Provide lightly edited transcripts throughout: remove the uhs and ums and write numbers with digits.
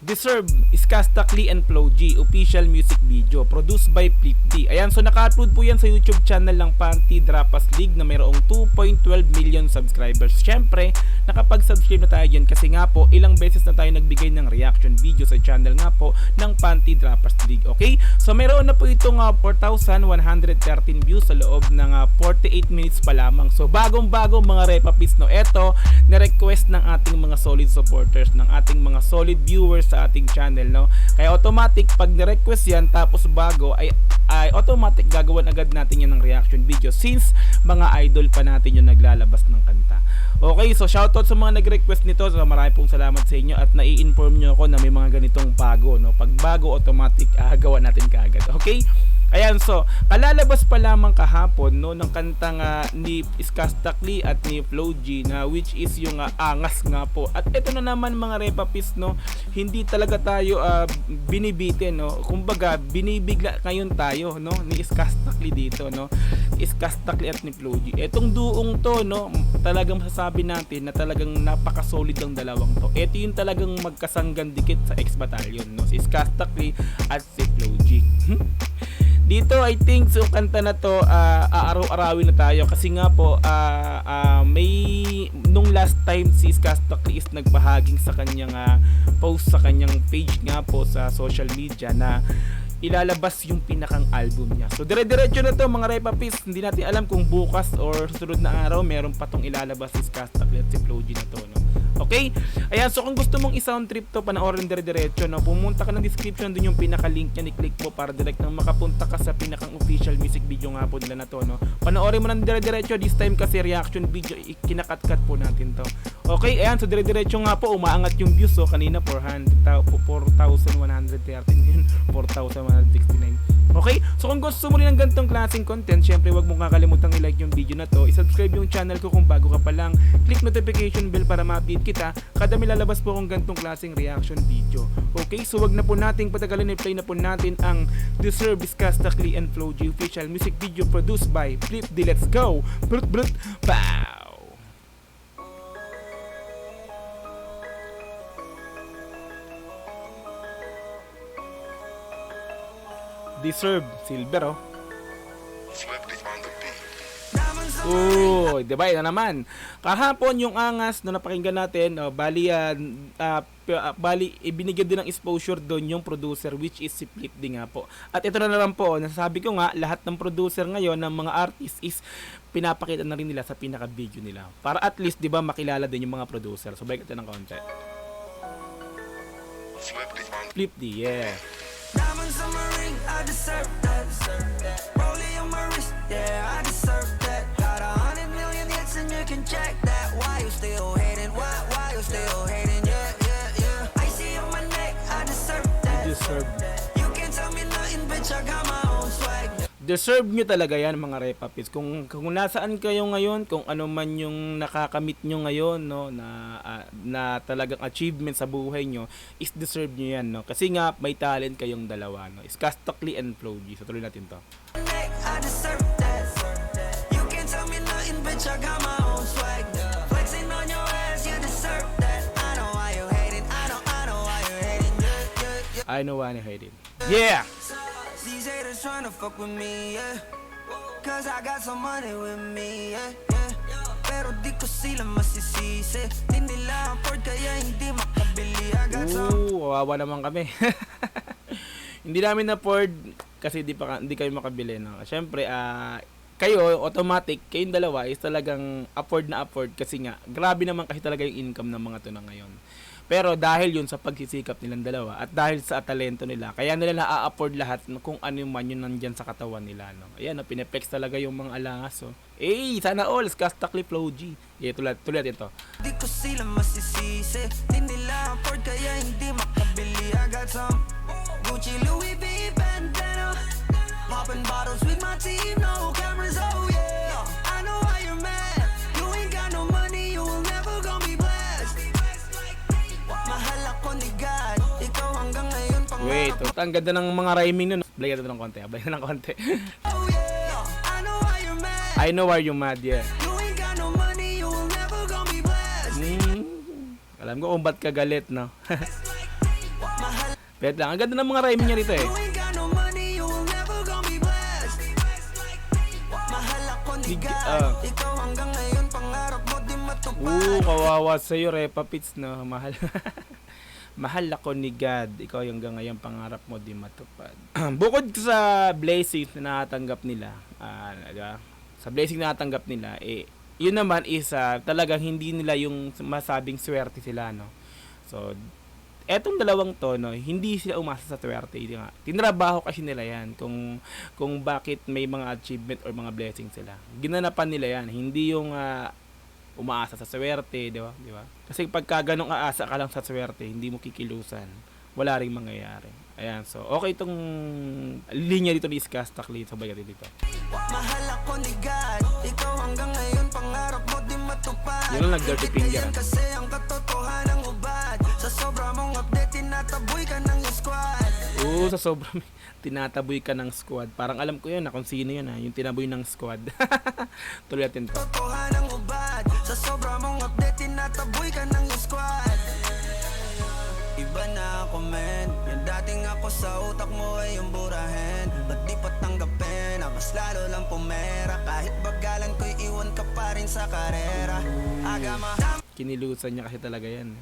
Deserve, Skastakli and Flo G, official music video, produced by Flip D. Ayan, so naka-upload po yan sa YouTube channel ng Panty Drapas League na mayroong 2.12 million subscribers. Siyempre, nakapag-subscribe na tayo dyan kasi nga po, ilang beses na tayo nagbigay ng reaction video sa channel nga po ng Panty Drapas League. Okay? So mayroon na po itong 4,113 views sa loob ng 48 minutes pa lamang. So bagong-bago mga repapis, no? Eto, na-request ng ating mga solid supporters, ng ating mga solid viewers sa ating channel, no? Kaya automatic pag ni-request yan tapos bago ay automatic gagawin agad natin yan ng reaction video since mga idol pa natin yung naglalabas ng kanta. Okay, so shoutout sa mga nag-request nito. So marami pong salamat sa inyo at nai-inform nyo ako na may mga ganitong bago, no? Pag bago, automatic gawa natin kaagad. Okay? Ayan, so kalalabas pa lamang kahapon, no, ng kantang ni Skastakli at ni Flo G, na which is yung Angas nga po. At ito na naman mga repapis, no, hindi talaga tayo binibitin, no. Kumbaga binibigla ngayon tayo, no, ni Skastakli dito, no. Skastakli at ni Flo G. Etong duong to, no, talagang masasabi natin na talagang napaka-solid ng dalawang to. Ito yung talagang magkasanggan dikit sa X-Battalion, no, si Skastakli at si Flo G. Dito I think so kanta na to aaraw-arawin na tayo kasi nga po may nung last time si Skastakli is nagbahaging sa kanyang post sa kanyang page nga po sa social media na ilalabas yung pinakang album niya. So dire-diretso na to mga repapis, hindi natin alam kung bukas or susunod na araw meron pa tong ilalabas si Skastakli at si Flo G na to, no? Okay? Ayan, so kung gusto mong i-sound trip to, panoorin dire-diretso, no? Pumunta ka ng description, dun yung pinaka-link niya, i-click mo para direct nang makapunta ka sa pinakang official music video nga po nila na to, no? Panoorin mo ng dire-diretso, this time kasi reaction video, kinakat-kat po natin to. Okay? Ayan, so dire-diretso nga po, umaangat yung views, so kanina 4,113 yun, 4,169. Okay? So kung gusto mo rin ng ganitong klaseng content, syempre wag mong kakalimutang i-like yung video na to, i-subscribe yung channel ko kung bago ka pa lang, click notification bell para ma-update kita kada may lalabas po akong ganitong klaseng reaction video. Okay? So wag na po nating patagalin, i-play na po natin ang Deserve, Skastakli and Flo G official music video produced by Flip D. Let's go! Brut brut! Pow! Deserve, Silver, oh. Oh, diba? Ito naman. Kahapon yung Angas na napakinggan natin, bali ibinigyan din ng exposure doon yung producer which is si Flip D nga po. At ito na naman po, nasabi ko nga, lahat ng producer ngayon ng mga artist is pinapakita na rin nila sa pinaka-video nila. Para at least, di ba, makilala din yung mga producer. So, balik ito ng konti. Flip D, yeah. Diamonds on my ring, I deserve that. Rollie on my wrist, yeah, I deserve that. Got 100 million hits and you can check that. Why you still hating? Why you still hating? Yeah. I see on my neck, I deserve that. You can't tell me nothing, bitch, I got my own swag. Deserve nyo talaga yan mga repapis. Kung nasaan kayo ngayon, kung ano man yung nakakamit nyo ngayon, no, na talagang achievement sa buhay nyo, is deserve nyo yan, no? Kasi nga may talent kayong dalawa, no? Skastakli and Flo G. So tuloy natin to. I deserve that. You can't tell me nothing, bitch, I got my own swag. Flexing on your ass, you deserve that. I know why you hating. I know why you hating. Yeah. I know why you hate it. Yeah! These haters tryna fuck with me, yeah. Cause I got some money with me, yeah. Pero di ko sila masisisi. Hindi nila afford kaya hindi makabili. I got some. Wawa naman kami. Hindi namin afford kasi di kayo makabili, no. Syempre, kayo automatic, kayong dalawa is talagang afford kasi nga grabe naman kasi talaga yung income ng mga to na ngayon. Pero dahil yun sa pagsisikap nilang dalawa at dahil sa talento nila, kaya nila na-afford lahat kung ano man yun nandyan sa katawan nila, no. Ayan, no, pineflex talaga yung mga alangas, oh. Sana all, Skastakli, Flo G. Yeah, tulat ito. Di ko sila masisisi. Hindi nila afford kaya hindi makabili. I got some Gucci, Louis V, bandana. Popping bottles with my team, no cameras, oh yeah. I know why you're mad. You ain't got no money, you will never gonna be blessed. Mahal ako ni God. Ikaw hanggang ngayon pang Wait, ang ganda ng mga rhyming nun. Blay ito ng konti, oh yeah. I know why you're mad. I know why you're mad, yeah. You ain't got no money, you will never gonna be blessed. Alam ko kung ba't ka galit, no? Bet lang. Ang ganda ng mga rhyme niya rito eh. You ain't got no money, you will never gonna be blessed. Mahal ako ni God, ikaw hanggang ngayon pangarap mo di matupad. Kawawa sa'yo, Repa Pits, no? Mahal. Mahal ako ni God, ikaw yung hanggang ngayon pangarap mo di matupad. Bukod sa blessings na natanggap nila, diba? Sa blessing na natanggap nila, yun naman is talagang hindi nila yung masabing swerte sila, no? So, etong dalawang to, no, hindi sila umasa sa swerte. Tinrabaho kasi nila yan kung bakit may mga achievement or mga blessing sila. Ginanapan nila yan, hindi yung umaasa sa swerte, di ba? Kasi pagka ganong aasa ka lang sa swerte, hindi mo kikilusan, wala ring mangyayari. Ayan, so okay itong linya dito ni Skastakli sa bayan dito. Mahal ako ni God, ikaw hanggang ngayon pangarap mo di matupad. Yun lang nag-dirty finger. Kasi ang katotohanan ng ubad, sa sobra mong update tinataboy ka ng iyong squad. Sa sobrang tinataboy ka ng squad. Parang alam ko yun kung sino yun yung tinaboy ng squad. Tuloy natin to. Katotohanan ng ubad, sa sobra mong update tinataboy ka ng iyong squad. Iba na ako men, yung dating ako sa utak mo ay yung burahin. Ba't di pa tanggapin, mas lalo lang pumera. Kahit bagalan ko'y iwan ka pa rin sa karera. Agama Kinilusan niya kasi talaga yan.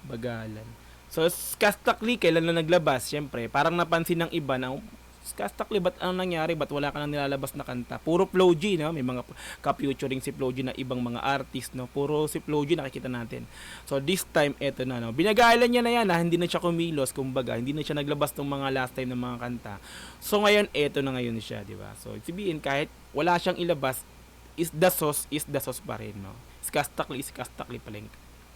Bagalan. So, Skastakli, kailan na naglabas? Siyempre, parang napansin ng iba na, Skastakli, ba't anong nangyari? Ba't wala ka nang nilalabas na kanta? Puro Flo G, no? May mga ka-featuring si Flo G na ibang mga artist, no? Puro si Flo G nakikita natin. So, this time, eto na, no? Binagalan niya na yan, hindi na siya kumilos, kumbaga. Hindi na siya naglabas ng mga last time ng mga kanta. So, ngayon, eto na ngayon siya, di ba? So, sabihin, kahit wala siyang ilabas, is the sauce pa rin, no? Skastakli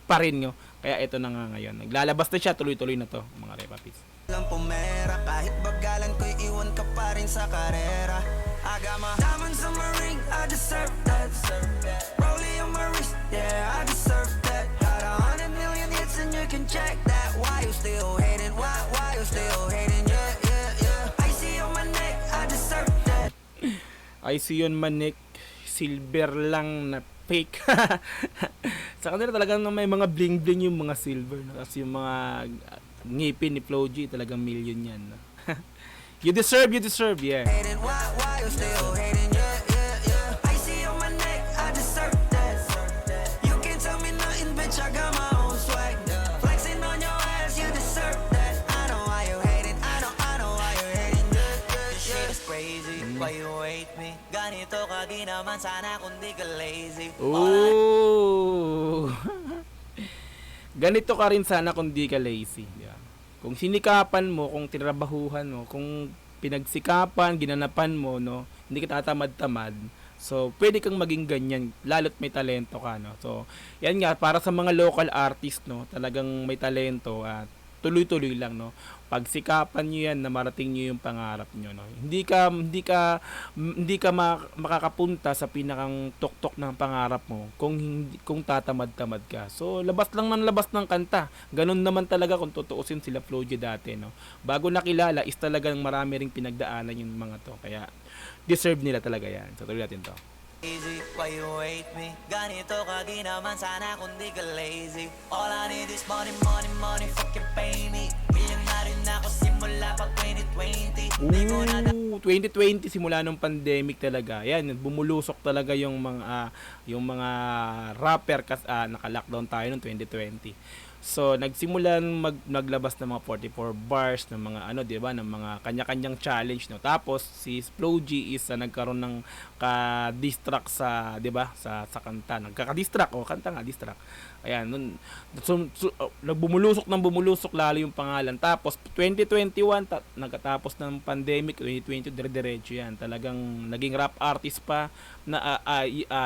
pa rin, no? Kaya eto na nga ngayon. Naglalabas na siya, tuloy-tuloy na to, mga Repa Pits. lang pumera. Kahit bagalan ko'y iwan ka pa rin sa karera. Agama diamonds on my ring, I deserve that. Rollie on my wrist, yeah, I deserve that. Got 100 million hits and you can check that. Why you still hating? Why you still hating? Yeah. I see on my neck, I deserve that. I see on my neck, silver lang na fake. Sa kanila talagang may mga bling bling yung mga silver, no? Kasi yung mga ngipin ni Flo G talagang million yan, no? You deserve, yeah. Hating, why you still hating? Yeah. I see on my neck, I deserve that. You can't tell me nothing, bitch, I got my own swag. Flexing on your ass, you deserve that. I know why you hating, I know why you hating. This shit is crazy, why you hate me? Ganito ka di naman sana kung di ka lazy. Oh. Ganito ka rin sana kung di ka lazy, di ba? Kung sinikapan mo, kung tinrabahuhan mo, kung pinagsikapan, ginanapan mo, no, hindi ka tatamad-tamad. So, pwede kang maging ganyan, lalo't may talento ka, no. So, yan nga, para sa mga local artist, no, talagang may talento at tuloy-tuloy lang, no. Pagsikapan niyo yan na marating niyo yung pangarap niyo, no. Hindi ka makakapunta sa pinakang tuktok ng pangarap mo kung tatamad-tamad ka. So, labas ng kanta. Ganun naman talaga kung tutuusin sila Flo G dati, no. Bago nakilala is talagang marami ring pinagdaanan yung mga to. Kaya deserve nila talaga yan. So, tuloy natin to. Easy, why you hate me? Ganito ka di naman sana kung di ka lazy. All I need is money, fucking pay me. Milyonaryo na ako simula pa 2020. 2020 simula nung pandemic talaga. Yan, bumulusok talaga yung mga rapper kasi naka-lockdown tayo noong 2020. So, nagsimulan naglabas ng mga 44 bars ng mga di ba, ng mga kanya-kanyang challenge, no. Tapos si Flo G is nagkaroon ng ka-distract sa, di ba, sa kanta. Nagkaka-distract kanta nga, distract. Ayan, bumulusok lalo yung pangalan. Tapos 2021 nagkatapos ng pandemic, 2020 dire-diretso yan. Talagang naging rap artist pa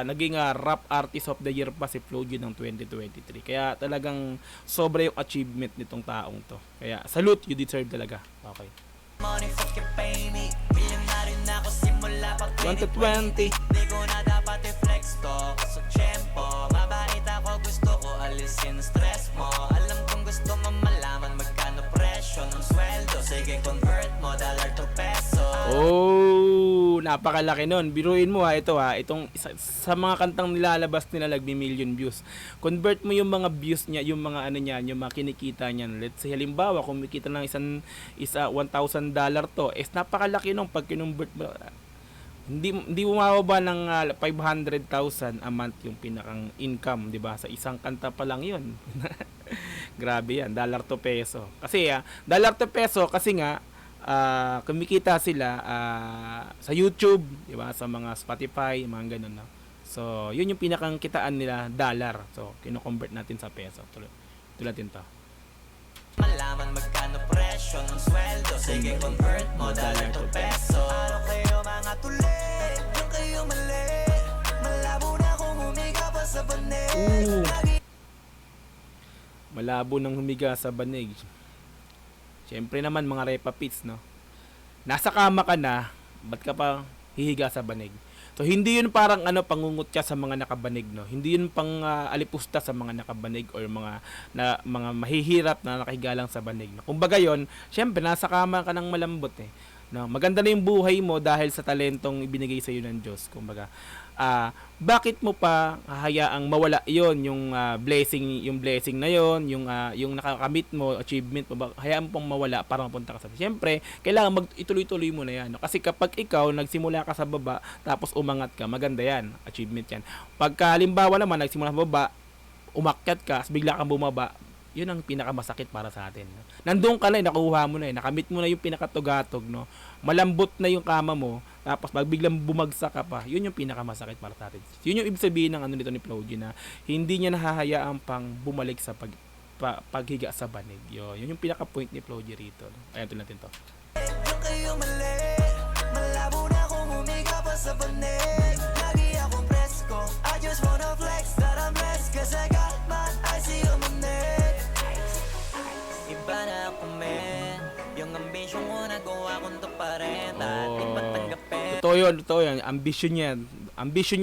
naging rap artist of the year pa si Flo G ng 2023. Kaya talagang sobra yung achievement nitong taong to. Kaya salute, you deserve talaga. Okay. Money fucking pay me. Milyonaryo na ako simula pa 2020. Di ko na dapat i-flex to. Sa tiyempo, mabait ako, gusto ko alisin stress mo. Alam kong gusto mo malaman magkano presyo ng sweldo. Sige, convert mo dollar to peso. Oh, napakalaki nun. Biruin mo itong sa mga kantang nilalabas nila nagbi-million views. Convert mo yung mga views niya, yung mga ano niya, yung mga kinikita niya. Let's say halimbawa kung makita ng $1,000 to, napakalaki nung pag kinonvert mo. Hindi bumababa ng 500,000 a month yung pinakang income, 'di ba? Sa isang kanta pa lang 'yon. Grabe 'yan, dollar to peso. Kasi dollar to peso kasi nga kumikita sila sa YouTube, 'di ba? Sa mga Spotify, mga ganun, no. So, 'yun yung pinakang kitaan nila, dollar. So, kino-convert natin sa peso. Tuloy natin 'to. Malaman magkano presyo ng sweldo. Sige, convert mo dollar to peso. Araw kayo mga tuli, yung kayo mali. Malabo na kung humiga pa sa banig. Malabo nang humiga sa banig. Siyempre naman mga repa pits, no? Nasa kama ka na, ba't ka pa hihiga sa banig? So hindi yun parang pangungutya sa mga nakabanig, no. Hindi yun pang alipusta sa mga nakabanig or mga mahihirap na nakahiga lang sa banig. No? Kumbaga yon, syempre nasa kama ka ng malambot eh. No, maganda na yung buhay mo dahil sa talentong ibinigay sa iyo ng Diyos. Kumbaga, bakit mo pa hahayaang mawala yon yung blessing na yon, yung nakakamit mo, achievement mo, hayaan mo pang mawala para mapunta ka sa. Siyempre, kailangan ituloy-tuloy mo na yan. No? Kasi kapag ikaw nagsimula ka sa baba tapos umangat ka, maganda yan, achievement yan. Pagka halimbawa naman nagsimula sa baba, umakyat ka, bigla kang bumaba, yun ang pinakamasakit para sa atin. No? Nandun ka na, nakuha mo na, nakamit mo na yung pinakatugatog, no? Malambot na yung kama mo, tapos biglang bumagsak ka pa, yun yung pinakamasakit para sa atin. Yun yung ibig sabihin ng nito ni Flo G na hindi niya nahahayaan pang bumalik sa paghiga sa banig. Yun yung pinaka-point ni Flo G rito. No? Ayan, tuloy natin to. Yung kayo mali, malabo na kung humiga pa sa banig. Lagi akong presko, I just wanna flex that I'm blessed, cause I got my eyes on my neck. Iba na ako, men. Yung ambisyon ko nagawa kong to pa rin. Dati patanggapin. Totoo yun. Ambisyon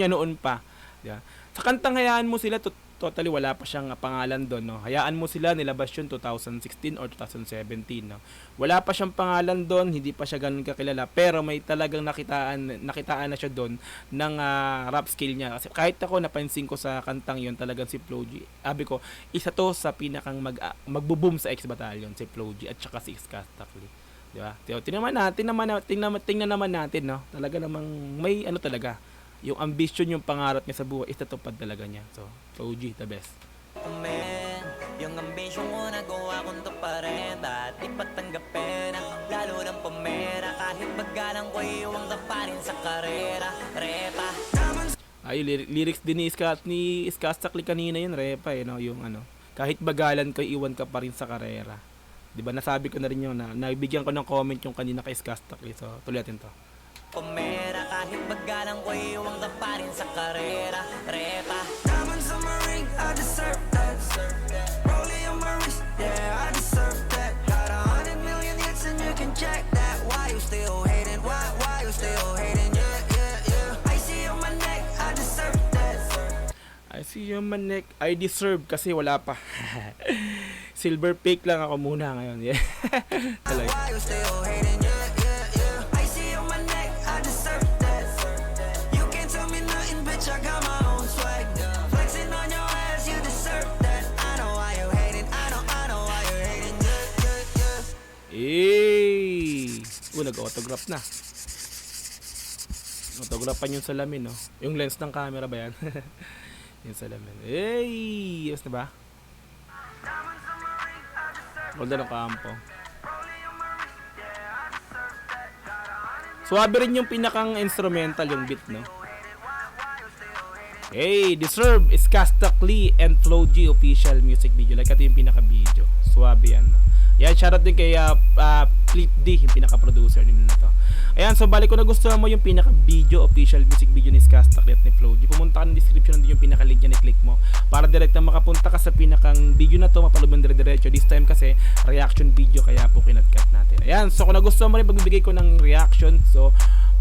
niya noon pa. Yeah. Sa kantang hayaan mo sila, totally wala pa siyang pangalan doon, no. Hayaan mo sila, nilabas yun 2016 or 2017, no. Wala pa siyang pangalan doon, hindi pa siya ganun kakilala, pero may talagang nakitaan na siya doon ng rap skill niya. Kasi kahit ako napansin ko sa kantang yun, talagang si Flo G. Sabi ko, isa to sa pinakang magbo-boom sa X Battalion, si Flo G at saka si Skastakli. Di ba? Tingnan naman natin, no. Talaga namang may talaga. Yung ambition, yung pangarap niya sa buhay, itatupad talaga niya. So, Flo G, the best. Yung ambisyon ko nagawa kong to pa rin. Dati patanggapin ang lalo ng pamera. Kahit magalang ko iwang ka pa rin sa karera. Repa Ay, lyrics din ni Skastakli kanina yun, repa no? Yung kahit bagalan ko, iwan ka pa rin sa karera. Diba, nasabi ko na rin yun na nabigyan ko ng comment yung kanina kay Skastakli. So, tuloy natin to. pamera. Kahit bagalang ko iwang ka pa rin sa karera. Repa diamonds on my ring, I deserve that. Rollie on my wrist, yeah, I deserve that. Got 100 million hits and you can check that. Why you still hating? Why you still hating? Yeah. I see on my neck, I deserve that. I see on my neck, I deserve kasi wala pa. Silver pick lang ako muna ngayon. Yeah. Why you still hating? Yeah. I see on my neck, I deserve that. You can't tell me nothing, bitch, I got my own swag. Flexing on your ass, you deserve that. I know why you hating, I know why you hating. Yeah. Nag-autograph na. Autographan yung salamin, no? Yung lens ng camera ba yan? Yung salamin. Yes na ba? Ganda ng kampo. Suwabe rin yung pinakang instrumental, yung beat, no? Hey, Deserve is Skastakli and Flo G official music video. Like ito yung pinaka-video. Suwabe yan, no? Yan, shoutout din kay Flip D, yung pinaka-producer nila na to. Ayan, so balik ko na gusto mo yung pinaka-video, official music video ni Skastakli at ni Flo G. Pumunta ka ng description, nandun yung pinaka-link niya, i-click mo para direct na makapunta ka sa pinakang video na to, mapalog mo dire-diretso. This time kasi, reaction video, kaya po kinat-cut natin. Ayan, so kung nagustuhan mo rin, pagbibigay ko ng reaction, so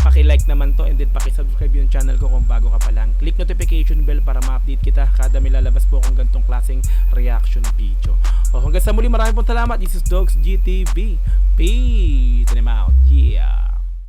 paki-like naman to and then paki-subscribe yung channel ko kung bago ka pa lang. Click notification bell para ma-update kita kada may lalabas po akong ganitong klaseng reaction video. O hanggang sa muli, maraming pong salamat. This is Dogs GTV. Peace and I'm out. Yeah.